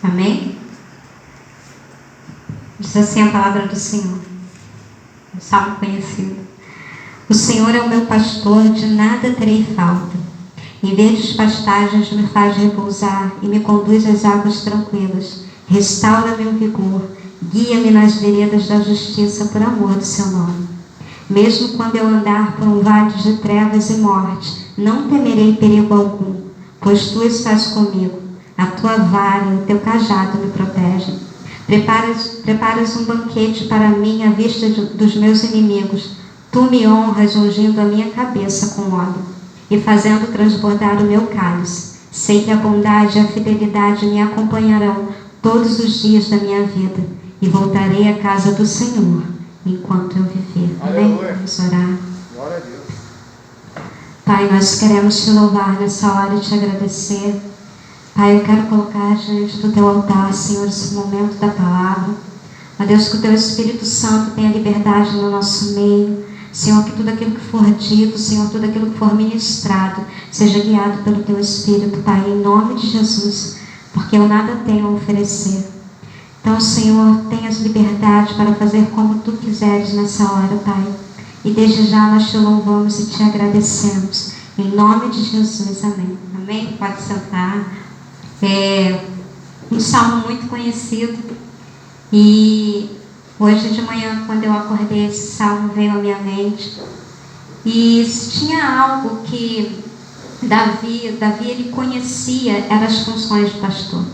Amém? Diz assim a palavra do Senhor, um salmo conhecido. O Senhor é o meu pastor, de nada terei falta. Em verdes pastagens me faz repousar e me conduz às águas tranquilas. Restaura meu vigor, guia-me nas veredas da justiça por amor do seu nome. Mesmo quando eu andar por um vale de trevas e morte, não temerei perigo algum, pois tu estás comigo. A tua vara e o teu cajado me protegem. Preparas um banquete para mim à vista dos meus inimigos. Tu me honras ungindo a minha cabeça com óleo e fazendo transbordar o meu cálice. Sei que a bondade e a fidelidade me acompanharão todos os dias da minha vida e voltarei à casa do Senhor enquanto eu viver. Amém? Vamos orar. Glória a Deus. Pai, nós queremos te louvar nessa hora e te agradecer. Pai, eu quero colocar diante do teu altar, Senhor, esse momento da palavra. Ó Deus, que o teu Espírito Santo tenha liberdade no nosso meio. Senhor, que tudo aquilo que for dito, Senhor, tudo aquilo que for ministrado, seja guiado pelo teu Espírito, Pai, em nome de Jesus, porque eu nada tenho a oferecer. Então, Senhor, tenhas liberdade para fazer como tu quiseres nessa hora, Pai. E desde já nós te louvamos e te agradecemos. Em nome de Jesus, amém. Amém? Pode sentar. É um salmo muito conhecido. E hoje de manhã, quando eu acordei, esse salmo veio à minha mente. E se tinha algo que Davi ele conhecia, eram as funções de pastor.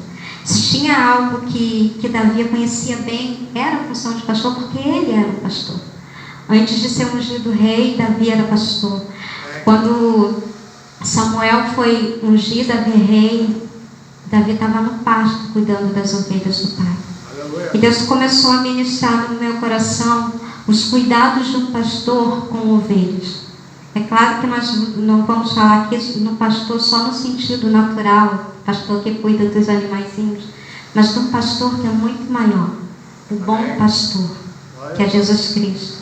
Se tinha algo que Davi conhecia bem, era a função de pastor, porque ele era o pastor. Antes de ser ungido rei, Davi era pastor. Quando Samuel foi ungido a rei, Davi estava no pasto, cuidando das ovelhas do pai. E Deus começou a ministrar no meu coração os cuidados de um pastor com ovelhas. É claro que nós não vamos falar aqui no pastor só no sentido natural, pastor que cuida dos animaizinhos, mas de um pastor que é muito maior, o bom pastor, que é Jesus Cristo.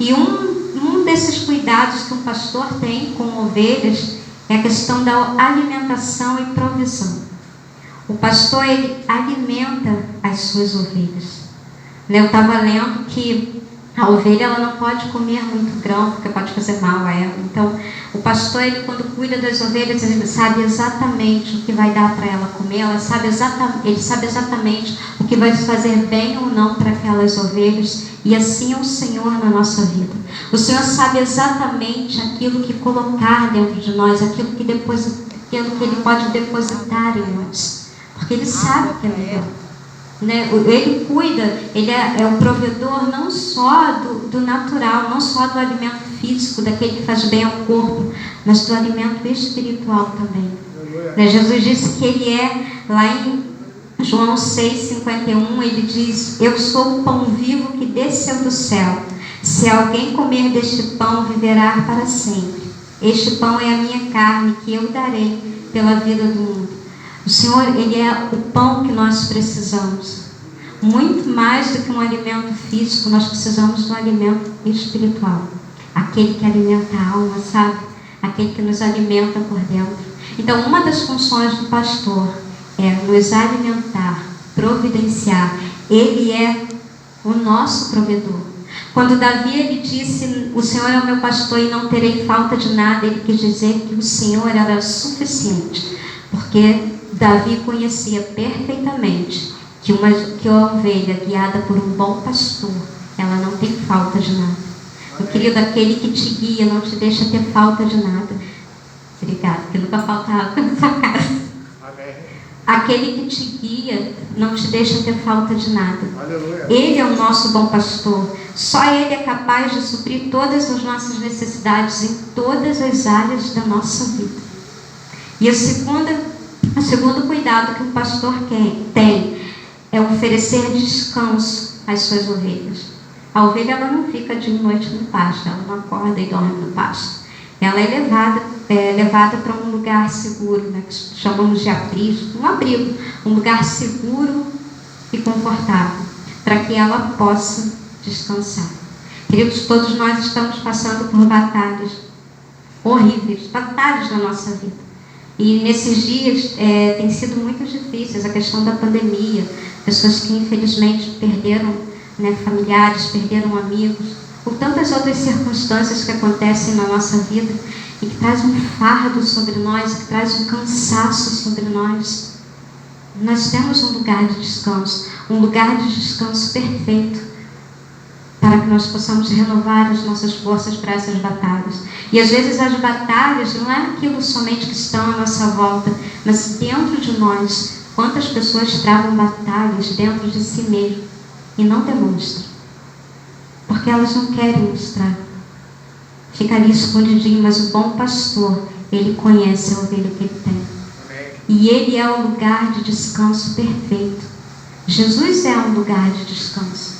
E um desses cuidados que um pastor tem com ovelhas é a questão da alimentação e provisão. O pastor, ele alimenta as suas ovelhas. Eu estava lendo que a ovelha ela não pode comer muito grão, porque pode fazer mal a ela. Então, o pastor, ele, quando cuida das ovelhas, ele sabe exatamente o que vai dar para ela comer. Ele sabe exatamente o que vai fazer bem ou não para aquelas ovelhas. E assim é o Senhor na nossa vida. O Senhor sabe exatamente aquilo que colocar dentro de nós, aquilo que Ele pode depositar em nós. Porque Ele sabe o que é melhor. Ele cuida, Ele é o provedor não só do natural, não só do alimento físico, daquele que faz bem ao corpo, mas do alimento espiritual também. Jesus disse que Ele é, lá em João 6,51, Ele diz: eu sou o pão vivo que desceu do céu. Se alguém comer deste pão, viverá para sempre. Este pão é a minha carne, que eu darei pela vida do mundo. O Senhor, Ele é o pão que nós precisamos. Muito mais do que um alimento físico, nós precisamos do alimento espiritual. Aquele que alimenta a alma, sabe? Aquele que nos alimenta por dentro. Então, uma das funções do pastor é nos alimentar, providenciar. Ele é o nosso provedor. Quando Davi ele disse: o Senhor é o meu pastor e não terei falta de nada, ele quis dizer que o Senhor era suficiente. Porque Davi conhecia perfeitamente que a ovelha guiada por um bom pastor, ela não tem falta de nada. Meu querido, aquele que te guia não te deixa ter falta de nada. Obrigada, porque nunca falta água na sua casa. Amém. Aquele que te guia não te deixa ter falta de nada. Aleluia. Ele é o nosso bom pastor. Só Ele é capaz de suprir todas as nossas necessidades em todas as áreas da nossa vida. E o segundo cuidado que o pastor tem é oferecer descanso às suas ovelhas. A ovelha ela não fica de noite no pasto, ela não acorda e dorme no pasto. Ela é levada para um lugar seguro, que chamamos de abrigo, um lugar seguro e confortável, para que ela possa descansar. Queridos, todos nós estamos passando por batalhas. horríveis, batalhas na nossa vida. E nesses dias tem sido muito difíceis, a questão da pandemia, pessoas que infelizmente perderam, né, familiares, perderam amigos, ou tantas outras circunstâncias que acontecem na nossa vida e que traz um fardo sobre nós, que traz um cansaço sobre nós. Nós temos um lugar de descanso perfeito, para que nós possamos renovar as nossas forças para essas batalhas. E às vezes as batalhas não é aquilo somente que estão à nossa volta, mas dentro de nós. Quantas pessoas travam batalhas dentro de si mesmo e não demonstram, porque elas não querem mostrar. Fica ali escondidinho, mas o bom pastor, ele conhece a ovelha que ele tem. E ele é o lugar de descanso perfeito. Jesus é um lugar de descanso.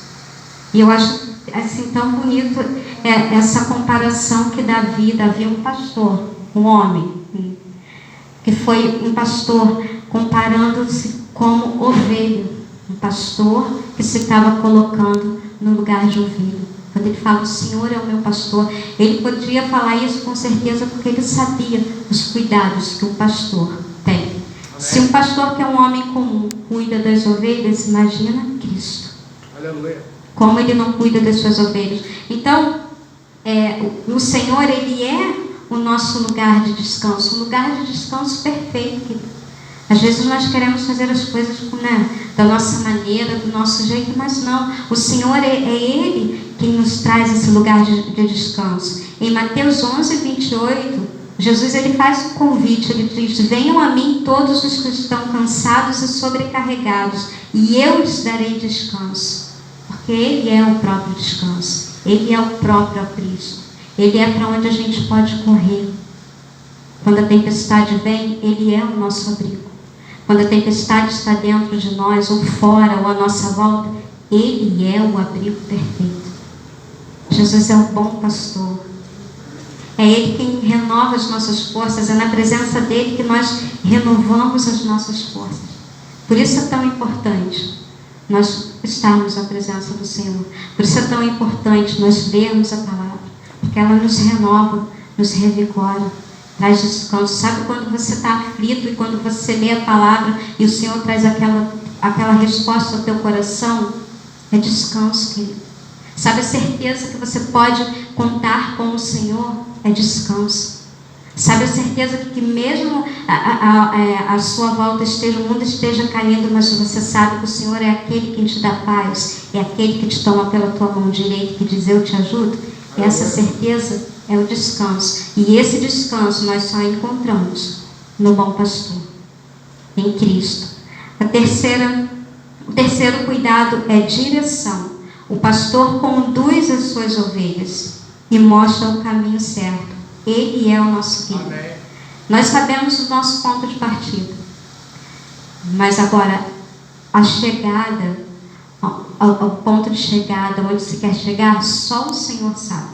E eu acho assim tão bonito essa comparação que Davi havia um pastor, um homem, que foi um pastor comparando-se como ovelha, um pastor que se estava colocando no lugar de ovelha. Quando ele fala, o Senhor é o meu pastor, ele podia falar isso com certeza porque ele sabia os cuidados que um pastor tem. Amém. Se um pastor que é um homem comum cuida das ovelhas, imagina Cristo. Aleluia. Como ele não cuida das suas ovelhas. Então, o Senhor, ele é o nosso lugar de descanso, um lugar de descanso perfeito. Às vezes nós queremos fazer as coisas da nossa maneira, do nosso jeito, mas não. O Senhor é Ele quem nos traz esse lugar de descanso. Em Mateus 11, 28, Jesus ele faz um convite, ele diz, venham a mim todos os que estão cansados e sobrecarregados, e eu lhes darei descanso. Porque Ele é o próprio descanso, Ele é o próprio aprisco, Ele é para onde a gente pode correr. Quando a tempestade vem, Ele é o nosso abrigo. Quando a tempestade está dentro de nós, ou fora, ou à nossa volta, Ele é o abrigo perfeito. Jesus é o bom pastor. É Ele quem renova as nossas forças, é na presença dEle que nós renovamos as nossas forças. Por isso é tão importante nós estarmos na presença do Senhor. Por isso é tão importante nós lermos a palavra, porque ela nos renova, nos revigora, traz descanso. Sabe quando você está aflito e quando você lê a palavra e o Senhor traz aquela resposta ao teu coração? É descanso, querido. Sabe a certeza que você pode contar com o Senhor? É descanso. Sabe a certeza que mesmo a sua volta o mundo esteja caindo, mas você sabe que o Senhor é aquele que te dá paz, é aquele que te toma pela tua mão direita, que diz, eu te ajudo? Essa certeza é o descanso. E esse descanso nós só encontramos no bom pastor, em Cristo. O terceiro cuidado é direção. O pastor conduz as suas ovelhas e mostra o caminho certo. Ele é o nosso guia. Amém. Nós sabemos o nosso ponto de partida. Mas agora, a chegada, ao ponto de chegada, onde se quer chegar, só o Senhor sabe.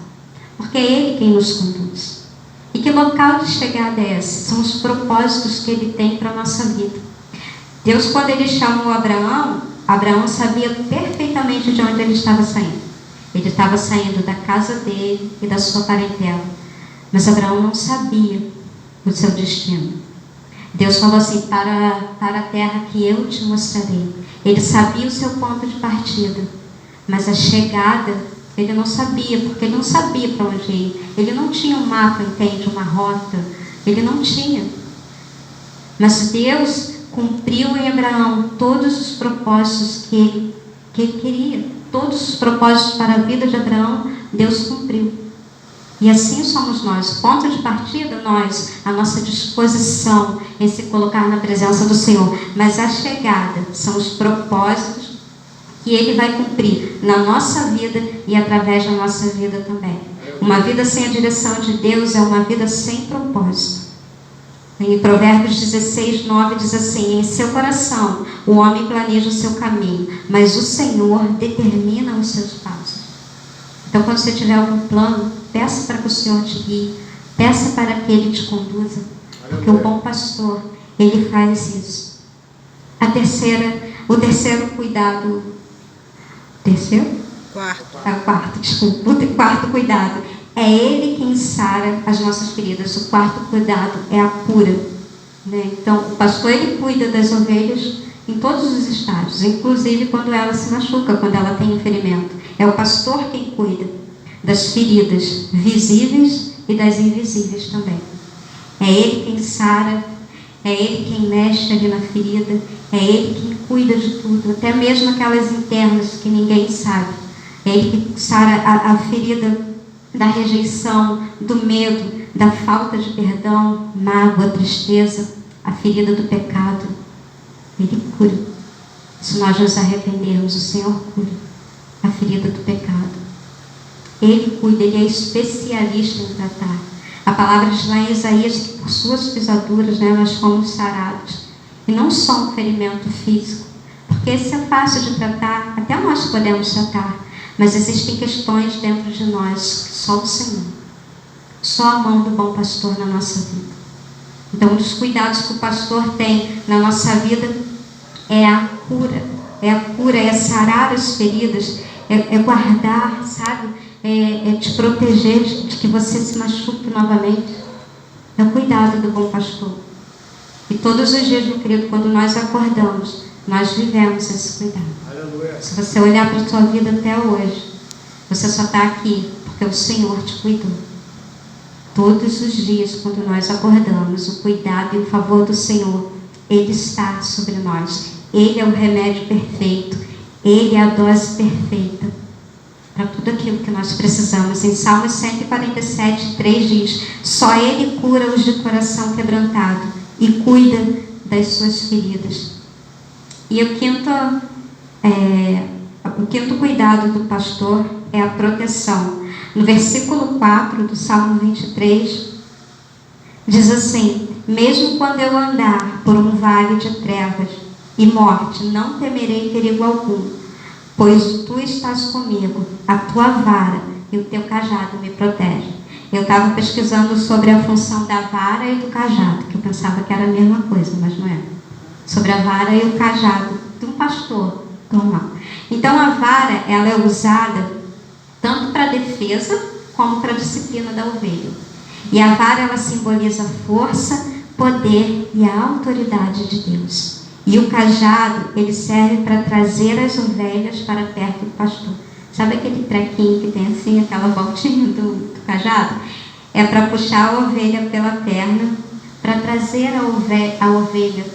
Porque é Ele quem nos conduz. E que local de chegada é esse? São os propósitos que Ele tem para a nossa vida. Deus, quando Ele chamou Abraão sabia perfeitamente de onde ele estava saindo. Ele estava saindo da casa dele e da sua parentela. Mas Abraão não sabia o seu destino. Deus falou assim, para a terra que eu te mostrarei. Ele sabia o seu ponto de partida, mas a chegada ele não sabia, porque ele não sabia para onde ir. Ele não tinha um mapa, entende? Uma rota. Ele não tinha. Mas Deus cumpriu em Abraão todos os propósitos que ele queria. Todos os propósitos para a vida de Abraão, Deus cumpriu. E assim somos nós. Ponto de partida, a nossa disposição em se colocar na presença do Senhor. Mas a chegada são os propósitos que Ele vai cumprir na nossa vida e através da nossa vida também. Uma vida sem a direção de Deus é uma vida sem propósito. Em Provérbios 16, 9 diz assim, em seu coração o homem planeja o seu caminho, mas o Senhor determina os seus passos. Então quando você tiver algum plano, peça para que o Senhor te guie, peça para que Ele te conduza, porque o bom pastor, Ele faz isso. O terceiro cuidado, quarto cuidado É Ele quem sara as nossas feridas. O quarto cuidado é a cura, né? Então, o pastor, ele cuida das ovelhas em todos os estágios, inclusive quando ela se machuca, quando ela tem um ferimento. É o pastor quem cuida das feridas visíveis e das invisíveis também. É Ele quem sara, é Ele quem mexe ali na ferida, é Ele quem cuida de tudo, até mesmo aquelas internas que ninguém sabe. É Ele que sara a ferida da rejeição, do medo, da falta de perdão, mágoa, tristeza, a ferida do pecado. Ele cura. Se nós nos arrependermos, o Senhor cura a ferida do pecado. Ele cuida, Ele é especialista em tratar. A palavra diz lá em Isaías que por suas pisaduras, né, nós fomos sarados. E não só um ferimento físico, porque esse é fácil de tratar, até nós podemos tratar, mas existem questões dentro de nós que só o Senhor, só a mão do bom pastor na nossa vida. Então, um dos cuidados que o pastor tem na nossa vida é a cura, é sarar as feridas, é guardar, sabe? É te proteger de que você se machuque novamente. É o cuidado do bom pastor. E todos os dias, meu querido, quando nós acordamos, nós vivemos esse cuidado. Aleluia. Se você olhar para a sua vida até hoje, você só está aqui porque o Senhor te cuidou. Todos os dias, quando nós acordamos, o cuidado e o favor do Senhor, Ele está sobre nós. Ele é o remédio perfeito. Ele é a dose perfeita para tudo aquilo que nós precisamos. Em Salmos 147, 3 diz: só Ele cura os de coração quebrantado e cuida das suas feridas. E o quinto cuidado do pastor é a proteção. No versículo 4 do Salmo 23, diz assim: mesmo quando eu andar por um vale de trevas e morte, não temerei perigo algum, pois tu estás comigo, a tua vara e o teu cajado me protegem. Eu estava pesquisando sobre a função da vara e do cajado, que eu pensava que era a mesma coisa, mas não é. Sobre a vara e o cajado de um pastor normal. Então a vara, ela é usada tanto para defesa como para disciplina da ovelha. E a vara, ela simboliza força, poder e a autoridade de Deus. E o cajado, ele serve para trazer as ovelhas para perto do pastor. Sabe aquele trequinho que tem assim, aquela voltinha do cajado? É para puxar a ovelha pela perna, para trazer a ovelha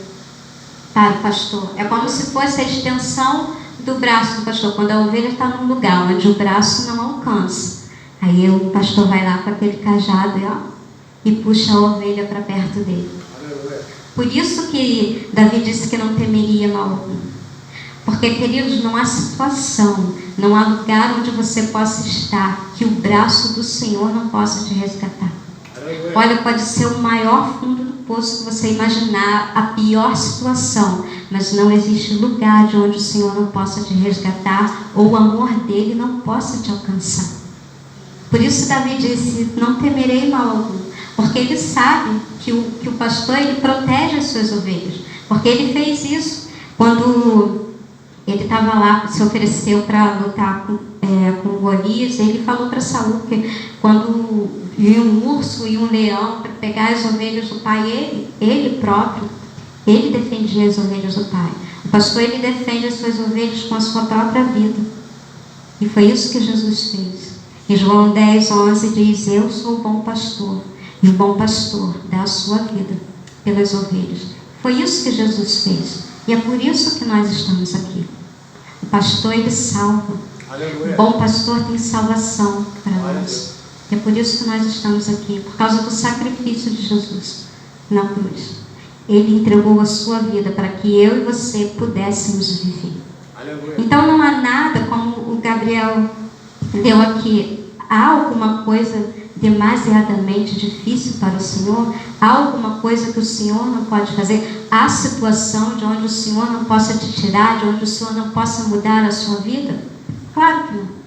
para o pastor. É como se fosse a extensão do braço do pastor, quando a ovelha está num lugar onde o braço não alcança. Aí o pastor vai lá com aquele cajado e puxa a ovelha para perto dele. Por isso que Davi disse que não temeria mal algum. Porque, queridos, não há situação, não há lugar onde você possa estar que o braço do Senhor não possa te resgatar. Olha, pode ser o maior fundo do poço que você imaginar, a pior situação, mas não existe lugar de onde o Senhor não possa te resgatar ou o amor dele não possa te alcançar. Por isso Davi disse: não temerei mal algum, porque ele sabe que o pastor, ele protege as suas ovelhas, porque ele fez isso quando ele estava lá, se ofereceu para lutar com Golias. Ele falou para Saul que quando ia um urso e um leão para pegar as ovelhas do pai, ele próprio, ele defendia as ovelhas do pai. O pastor, ele defende as suas ovelhas com a sua própria vida. E foi isso que Jesus fez. Em João 10, 11 diz: eu sou o bom pastor, e o bom pastor dá a sua vida pelas ovelhas. Foi isso que Jesus fez. E é por isso que nós estamos aqui. O pastor, ele salva. Aleluia. O bom pastor tem salvação para nós. E é por isso que nós estamos aqui, por causa do sacrifício de Jesus na cruz. Ele entregou a sua vida para que eu e você pudéssemos viver. Aleluia. Então não há nada, como o Gabriel deu aqui, há alguma coisa demasiadamente difícil para o Senhor? Há alguma coisa que o Senhor não pode fazer? Há situação de onde o Senhor não possa te tirar, de onde o Senhor não possa mudar a sua vida? Claro que não.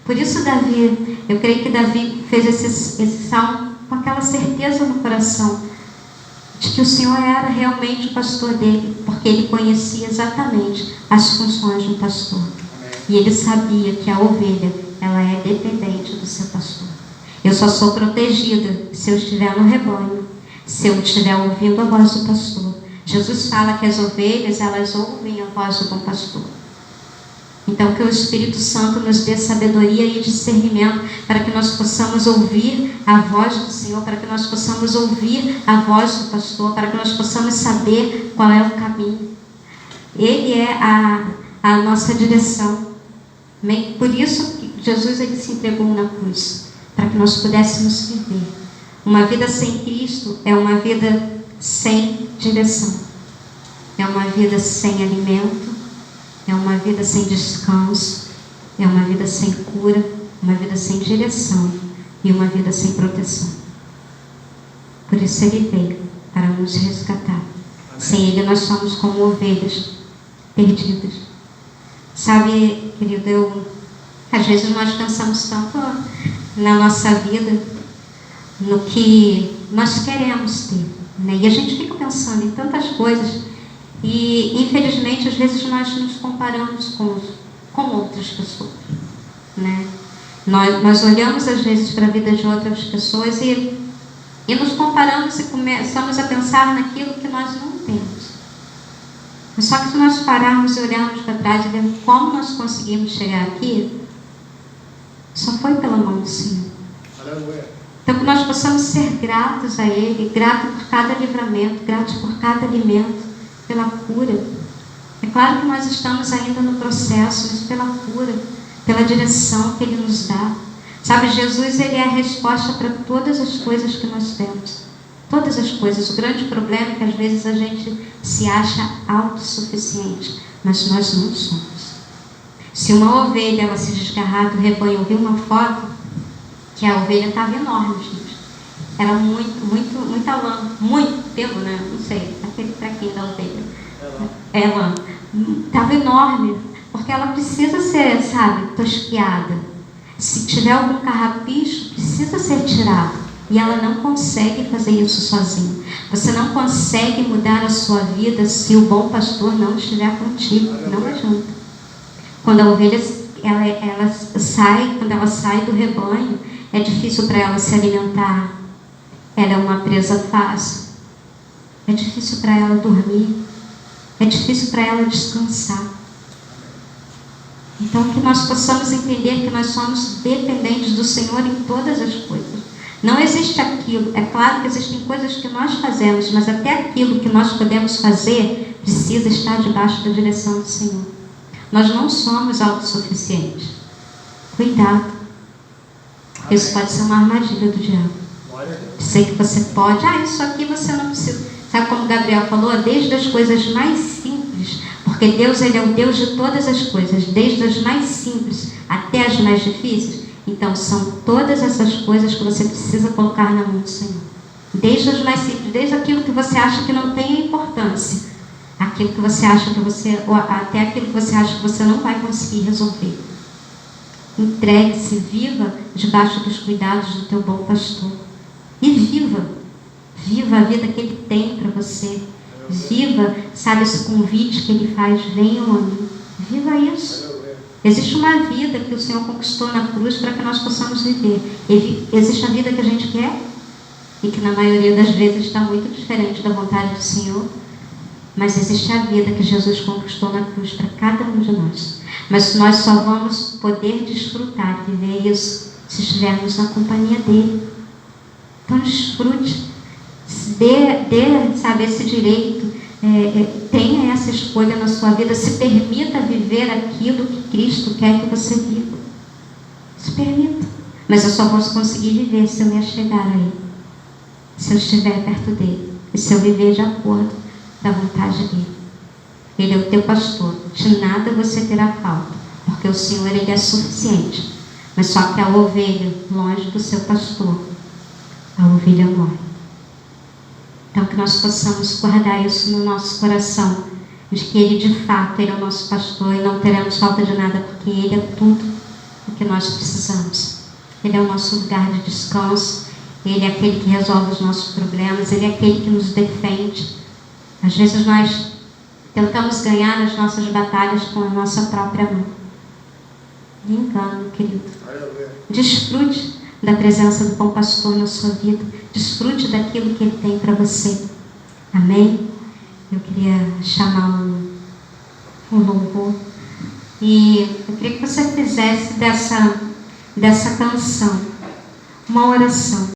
Por isso Davi, eu creio que Davi fez esse salmo com aquela certeza no coração de que o Senhor era realmente o pastor dele, porque ele conhecia exatamente as funções do pastor. E ele sabia que a ovelha, ela é dependente do seu pastor. Eu só sou protegida se eu estiver no rebanho, se eu estiver ouvindo a voz do pastor. Jesus fala que as ovelhas, elas ouvem a voz do bom pastor. Então, que o Espírito Santo nos dê sabedoria e discernimento para que nós possamos ouvir a voz do Senhor, para que nós possamos ouvir a voz do pastor, para que nós possamos saber qual é o caminho. Ele é a nossa direção. Por isso que Jesus ele se entregou na cruz, para que nós pudéssemos viver. Uma vida sem Cristo é uma vida sem direção. É uma vida sem alimento. É uma vida sem descanso, é uma vida sem cura, uma vida sem direção e uma vida sem proteção. Por isso Ele veio, para nos resgatar. Sem Ele nós somos como ovelhas perdidas. Sabe, querido, às vezes nós pensamos tanto na nossa vida, no que nós queremos ter, né? E a gente fica pensando em tantas coisas. E, infelizmente, às vezes nós nos comparamos com outras pessoas, né? Nós olhamos, às vezes, para a vida de outras pessoas e nos comparamos e começamos a pensar naquilo que nós não temos. Mas só que se nós pararmos e olharmos para trás e vermos como nós conseguimos chegar aqui, só foi pela mão do Senhor. Então, que nós possamos ser gratos a Ele, gratos por cada livramento, gratos por cada alimento, pela cura. É claro que nós estamos ainda no processo, mas pela cura, pela direção que Ele nos dá. Sabe, Jesus, Ele é a resposta para todas as coisas que nós temos. Todas as coisas. O grande problema é que às vezes a gente se acha autossuficiente, mas nós não somos. Se uma ovelha ela se desgarrar do rebanho, eu vi uma foto que a ovelha estava enorme, gente. Era muita lã, muito pelo, né? Não sei, aquele traquinho da ovelha. Ela estava enorme, porque ela precisa ser, sabe, tosquiada. Se tiver algum carrapicho, precisa ser tirado. E ela não consegue fazer isso sozinha. Você não consegue mudar a sua vida se o bom pastor não estiver contigo. Não adianta. Quando a ovelha quando ela sai do rebanho, é difícil para ela se alimentar. Ela é uma presa fácil. É difícil para ela dormir. É difícil para ela descansar. Então, que nós possamos entender que nós somos dependentes do Senhor em todas as coisas. Não existe aquilo. É claro que existem coisas que nós fazemos, mas até aquilo que nós podemos fazer precisa estar debaixo da direção do Senhor. Nós não somos autossuficientes. Cuidado. Isso pode ser uma armadilha do diabo. Sei que você pode, isso aqui você não precisa. Sabe como Gabriel falou? Desde as coisas mais simples, porque Deus ele é o Deus de todas as coisas, desde as mais simples até as mais difíceis. Então são todas essas coisas que você precisa colocar na mão do Senhor. Desde as mais simples, desde aquilo que você acha que não tem importância, aquilo que você acha que ou até aquilo que você acha que você não vai conseguir resolver. Entregue-se, viva debaixo dos cuidados do teu bom pastor. E viva a vida que Ele tem para você. Viva, sabe, esse convite que Ele faz, venham a mim. Viva isso. Existe uma vida que o Senhor conquistou na cruz para que nós possamos viver. Existe a vida que a gente quer e que na maioria das vezes está muito diferente da vontade do Senhor. Mas existe a vida que Jesus conquistou na cruz para cada um de nós. Mas nós só vamos poder desfrutar, viver isso, se estivermos na companhia dEle. Então desfrute, sabe, esse direito, tenha essa escolha na sua vida, se permita viver aquilo que Cristo quer que você viva. Se permita. Mas eu só posso conseguir viver se eu me achegar a Ele, se eu estiver perto dEle, e se eu viver de acordo da vontade dEle. Ele é o teu pastor, de nada você terá falta, porque o Senhor ele é suficiente. Mas só que a ovelha, longe do seu pastor, a ovelha morre. Então que nós possamos guardar isso no nosso coração, de que Ele de fato ele é o nosso pastor e não teremos falta de nada, porque Ele é tudo o que nós precisamos. Ele é o nosso lugar de descanso, Ele é aquele que resolve os nossos problemas, Ele é aquele que nos defende. Às vezes nós tentamos ganhar as nossas batalhas com a nossa própria mão. Me engano, querido. Desfrute da presença do bom pastor na sua vida. Desfrute daquilo que ele tem para você. Amém? Eu queria chamar o louvor. E eu queria que você fizesse dessa canção uma oração.